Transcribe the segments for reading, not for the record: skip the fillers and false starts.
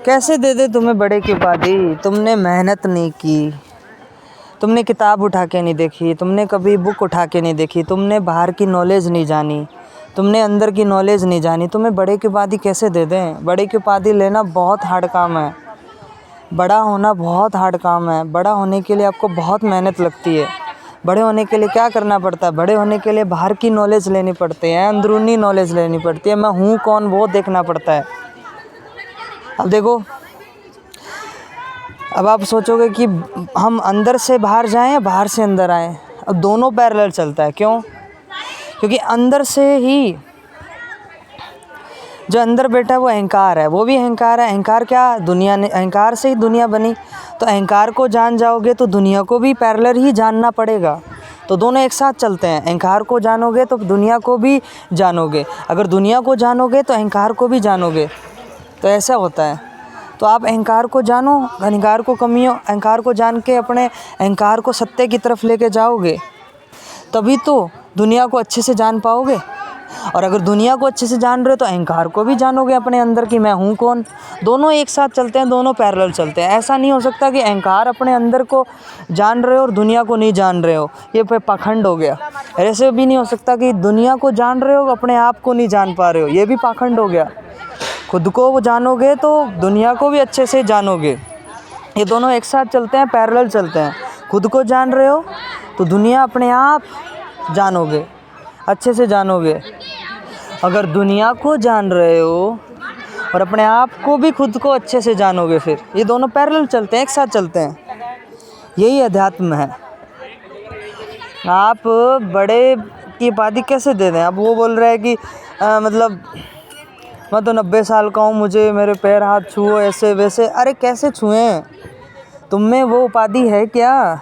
कैसे दे दे तुम्हें बड़े की उपाधि। तुमने मेहनत नहीं की, तुमने किताब उठा के नहीं देखी, तुमने कभी बुक उठा के नहीं देखी, तुमने बाहर की नॉलेज नहीं जानी, तुमने अंदर की नॉलेज नहीं जानी, तुम्हें बड़े की उपाधि कैसे दे दें। बड़े की उपाधि लेना बहुत हार्ड काम है, बड़ा होना बहुत हार्ड काम है। बड़ा होने के लिए आपको बहुत मेहनत लगती है। बड़े होने के लिए क्या करना पड़ता है, बड़े होने के लिए बाहर की नॉलेज लेनी पड़ती है, अंदरूनी नॉलेज लेनी पड़ती है, मैं हूँ कौन वो देखना पड़ता है। अब देखो, अब आप सोचोगे कि हम अंदर से बाहर जाएं या बाहर से अंदर आएं। अब दोनों पैरेलल चलता है। क्यों? क्योंकि अंदर से ही जो अंदर बैठा है वो अहंकार है, वो भी अहंकार है। अहंकार क्या? दुनिया ने, अहंकार से ही दुनिया बनी। तो अहंकार को जान जाओगे तो दुनिया को भी पैरेलल ही जानना पड़ेगा। तो दोनों एक साथ चलते हैं। अहंकार को जानोगे तो दुनिया को भी जानोगे, अगर दुनिया को जानोगे तो अहंकार को भी जानोगे। तो ऐसा होता है। तो आप अहंकार को जानो, अहंकार को कमियों, अहंकार को जान के अपने अहंकार को सत्य की तरफ लेके जाओगे, तभी तो दुनिया को अच्छे से जान पाओगे। और अगर दुनिया को अच्छे से जान रहे हो तो अहंकार को भी जानोगे अपने अंदर की मैं हूँ कौन। दोनों एक साथ चलते हैं, दोनों पैरेलल चलते हैं। ऐसा नहीं हो सकता कि अहंकार अपने अंदर को जान रहे हो और दुनिया को नहीं जान रहे हो, ये पाखंड हो गया। ऐसे भी नहीं हो सकता कि दुनिया को जान रहे हो अपने आप को नहीं जान पा रहे हो, ये भी पाखंड हो गया। खुद को वो जानोगे तो दुनिया को भी अच्छे से जानोगे। ये दोनों एक साथ चलते हैं, पैरेलल चलते हैं। खुद को जान रहे हो तो दुनिया अपने आप जानोगे, अच्छे से जानोगे। अगर दुनिया को जान रहे हो और अपने आप को भी खुद को अच्छे से जानोगे, फिर ये दोनों पैरेलल चलते हैं, एक साथ चलते हैं। यही अध्यात्म है। आप बड़े की उपाधि कैसे दे दें? अब वो बोल रहे हैं कि मतलब मैं तो 90 साल का हूँ, मुझे मेरे पैर हाथ छुओ ऐसे वैसे। अरे कैसे छुएं? तुम में वो उपाधि है क्या?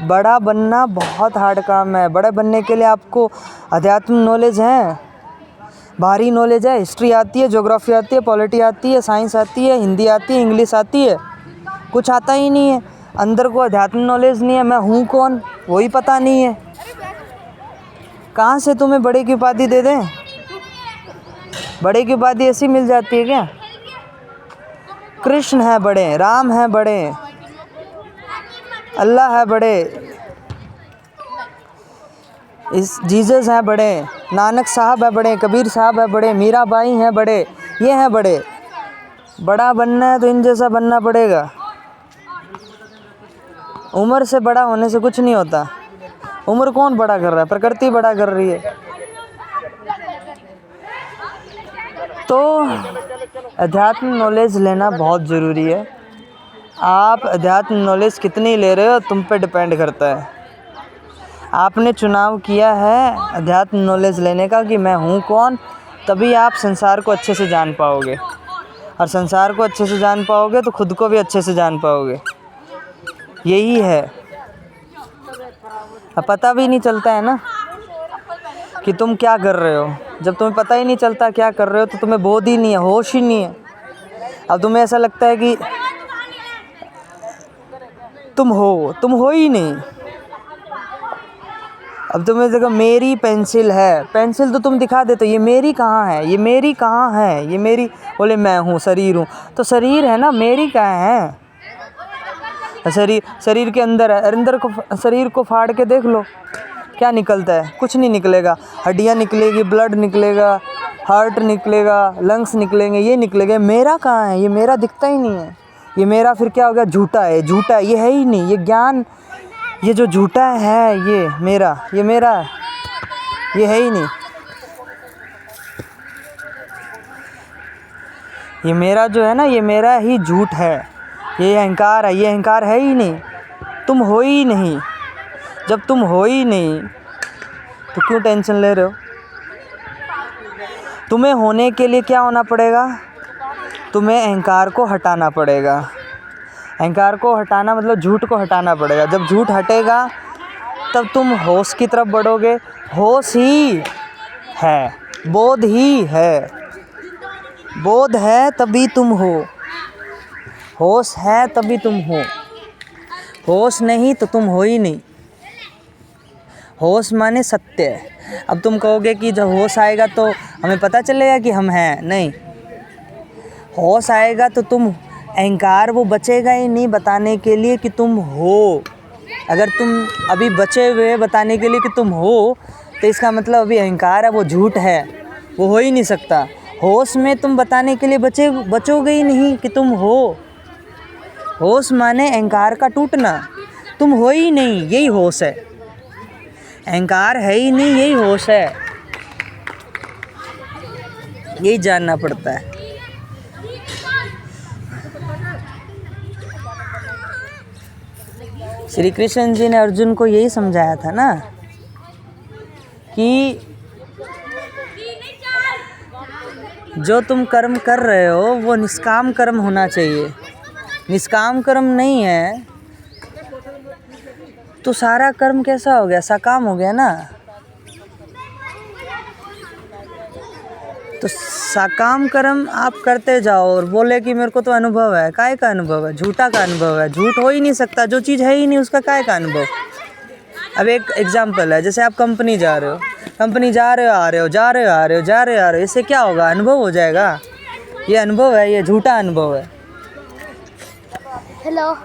बड़ा बनना बहुत हार्ड काम है। बड़े बनने के लिए आपको अध्यात्म नॉलेज है, बाहरी नॉलेज है, हिस्ट्री आती है, ज्योग्राफी आती है, पॉलिटी आती है, साइंस आती है, हिंदी आती है, इंग्लिश आती है, कुछ आता ही नहीं है। अंदर को अध्यात्म नॉलेज नहीं है, मैं हूँ कौन वही पता नहीं है। कहाँ से तुम्हें बड़े की उपाधि दे दें? बड़े की उपाधि ऐसी मिल जाती है क्या? कृष्ण है बड़े, राम है बड़े, अल्लाह है बड़े, इस जीसस हैं बड़े, नानक साहब है बड़े, कबीर साहब है बड़े, मीरा बाई हैं बड़े, ये हैं बड़े। बड़ा बनना है तो इन जैसा बनना पड़ेगा। उम्र से बड़ा होने से कुछ नहीं होता। उम्र कौन बड़ा कर रहा है? प्रकृति बड़ा कर रही है। तो अध्यात्म नॉलेज लेना बहुत ज़रूरी है। आप अध्यात्म नॉलेज कितनी ले रहे हो तुम पे डिपेंड करता है। आपने चुनाव किया है अध्यात्म नॉलेज लेने का कि मैं हूँ कौन, तभी आप संसार को अच्छे से जान पाओगे। और संसार को अच्छे से जान पाओगे तो खुद को भी अच्छे से जान पाओगे। यही है। अब पता भी नहीं चलता है ना कि तुम क्या कर रहे हो। जब तुम्हें पता ही नहीं चलता क्या कर रहे हो तो तुम्हें बोध ही नहीं है, होश ही नहीं है। अब तुम्हें ऐसा लगता है कि तुम हो ही नहीं। अब तुम्हें देखो, मेरी पेंसिल है, पेंसिल तो तुम दिखा देते हो, ये मेरी कहाँ है, ये मेरी कहाँ है, ये मेरी, बोले मैं हूँ, शरीर हूँ, तो शरीर है ना, मेरी कहाँ है? शरीर के अंदर है, अंदर को, शरीर को फाड़ के देख लो क्या निकलता है? कुछ नहीं निकलेगा। हड्डियाँ निकलेगी, ब्लड निकलेगा, हार्ट निकलेगा, लंग्स निकलेंगे, ये निकलेगा। मेरा कहाँ है? ये मेरा दिखता ही नहीं है। ये मेरा फिर क्या हो गया? झूठा है, झूठा है, ये है ही नहीं। ये ज्ञान, ये जो झूठा है, ये मेरा ये है ही नहीं। ये मेरा जो है ना, ये मेरा ही झूठ है, ये अहंकार है, ये अहंकार है ही नहीं। तुम हो ही नहीं। जब तुम हो ही नहीं तो क्यों टेंशन ले रहे हो? तुम्हें होने के लिए क्या होना पड़ेगा? तुम्हें अहंकार को हटाना पड़ेगा। अहंकार को हटाना मतलब झूठ को हटाना पड़ेगा। जब झूठ हटेगा तब तुम होश की तरफ बढ़ोगे। होश ही है, बोध ही है। बोध है तभी तुम हो, होश है तभी तुम हो। होश नहीं तो तुम हो ही नहीं। होश माने सत्य है। अब तुम कहोगे कि जब होश आएगा तो हमें पता चलेगा कि हम हैं, नहीं। होश आएगा तो तुम, अहंकार वो बचेगा ही नहीं बताने के लिए कि तुम हो। अगर तुम अभी बचे हुए बताने के लिए कि तुम हो, तो इसका मतलब अभी अहंकार है वो झूठ है, वो हो ही नहीं सकता। होश में तुम बताने के लिए बचोगे ही नहीं कि तुम हो। होश माने अहंकार का टूटना, तुम हो ही नहीं, यही होश है। अहंकार है ही नहीं, यही होश है। यही जानना पड़ता है। श्री कृष्ण जी ने अर्जुन को यही समझाया था ना कि जो तुम कर्म कर रहे हो वो निष्काम कर्म होना चाहिए। निष्काम कर्म नहीं है तो सारा कर्म कैसा हो गया, सकाम हो गया ना। तो सकाम कर्म आप करते जाओ और बोले कि मेरे को तो अनुभव है, काय का अनुभव है, झूठा का अनुभव है। झूठ हो ही नहीं सकता, जो चीज़ है ही नहीं उसका काय का अनुभव। अब एक एग्जांपल है, जैसे आप कंपनी जा रहे हो, कंपनी जा रहे हो आ रहे हो, जा रहे हो आ रहे हो, जा रहे हो आ रहे हो, इससे क्या होगा, अनुभव हो जाएगा। ये अनुभव है, ये झूठा अनुभव है। हेलो,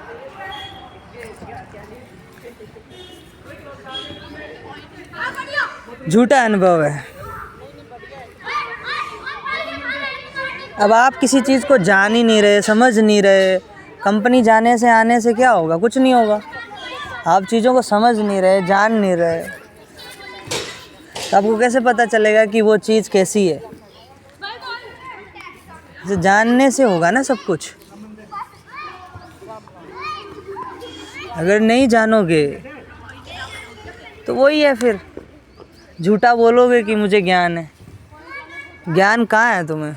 झूठा अनुभव है। अब आप किसी चीज़ को जान ही नहीं रहे, समझ नहीं रहे। कंपनी जाने से आने से क्या होगा, कुछ नहीं होगा। आप चीज़ों को समझ नहीं रहे, जान नहीं रहे, तो आपको कैसे पता चलेगा कि वो चीज़ कैसी है। तो जानने से होगा ना सब कुछ। अगर नहीं जानोगे तो वही है, फिर झूठा बोलोगे कि मुझे ज्ञान है। ज्ञान कहाँ है तुम्हें?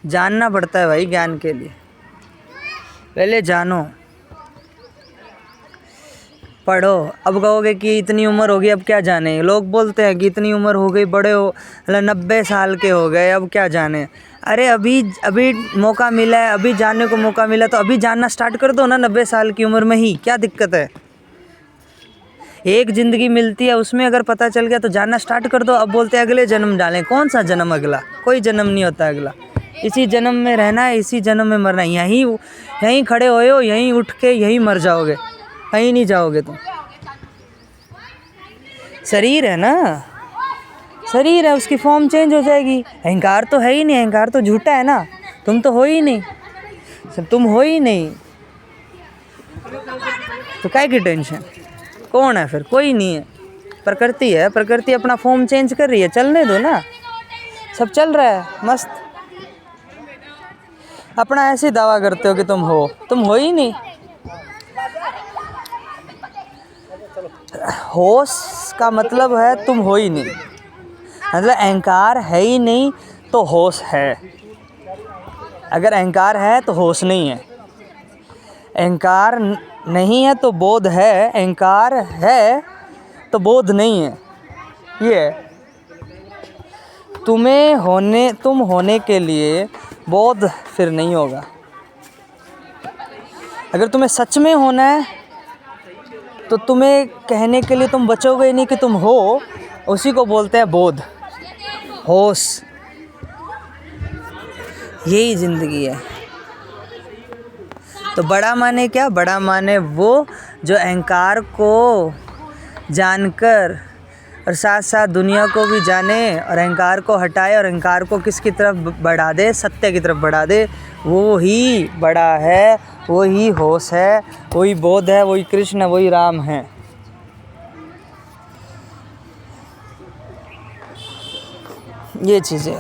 जानना पड़ता है भाई। ज्ञान के लिए पहले जानो, पढ़ो। अब कहोगे कि इतनी उम्र हो गई अब क्या जाने। लोग बोलते हैं कि इतनी उम्र हो गई, बड़े हो, 90 साल के हो गए, अब क्या जाने। अरे अभी मौका मिला है, अभी जानने को मौका मिला तो अभी जानना स्टार्ट कर दो ना। 90 साल की उम्र में ही क्या दिक्कत है। एक ज़िंदगी मिलती है, उसमें अगर पता चल गया तो जानना स्टार्ट कर दो। अब बोलते हैं अगले जन्म डालें। कौन सा जन्म अगला? कोई जन्म नहीं होता अगला। इसी जन्म में रहना है, इसी जन्म में मरना है। यहीं खड़े होए हो, यहीं उठ के यहीं मर जाओगे, कहीं नहीं जाओगे तुम। शरीर है ना, शरीर है, उसकी फॉर्म चेंज हो जाएगी। अहंकार तो है ही नहीं, अहंकार तो झूठा है ना। तुम तो हो ही नहीं, तुम हो ही नहीं, तो काय की टेंशन। कौन है फिर? कोई नहीं है। प्रकृति है, प्रकृति अपना फॉर्म चेंज कर रही है, चलने दो ना। सब चल रहा है मस्त। अपना ऐसे दावा करते हो कि तुम हो ही नहीं। होश का मतलब है तुम हो ही नहीं, मतलब अहंकार है ही नहीं तो होश है। अगर अहंकार है तो होश नहीं है। अहंकार नहीं है तो बोध है, अहंकार है तो बोध नहीं है। ये है। तुम होने के लिए बोध फिर नहीं होगा। अगर तुम्हें सच में होना है तो तुम्हें कहने के लिए तुम बचोगे ही नहीं कि तुम हो। उसी को बोलते हैं बोध, होश। यही ज़िंदगी है। तो बड़ा माने क्या? बड़ा माने वो जो अहंकार को जानकर और साथ साथ दुनिया को भी जाने और अहंकार को हटाए और अहंकार को किसकी तरफ बढ़ा दे? सत्य की तरफ बढ़ा दे। वो ही बड़ा है, वो ही होश है, वही बोध है, वही कृष्ण है, वही राम है। ये चीज़ें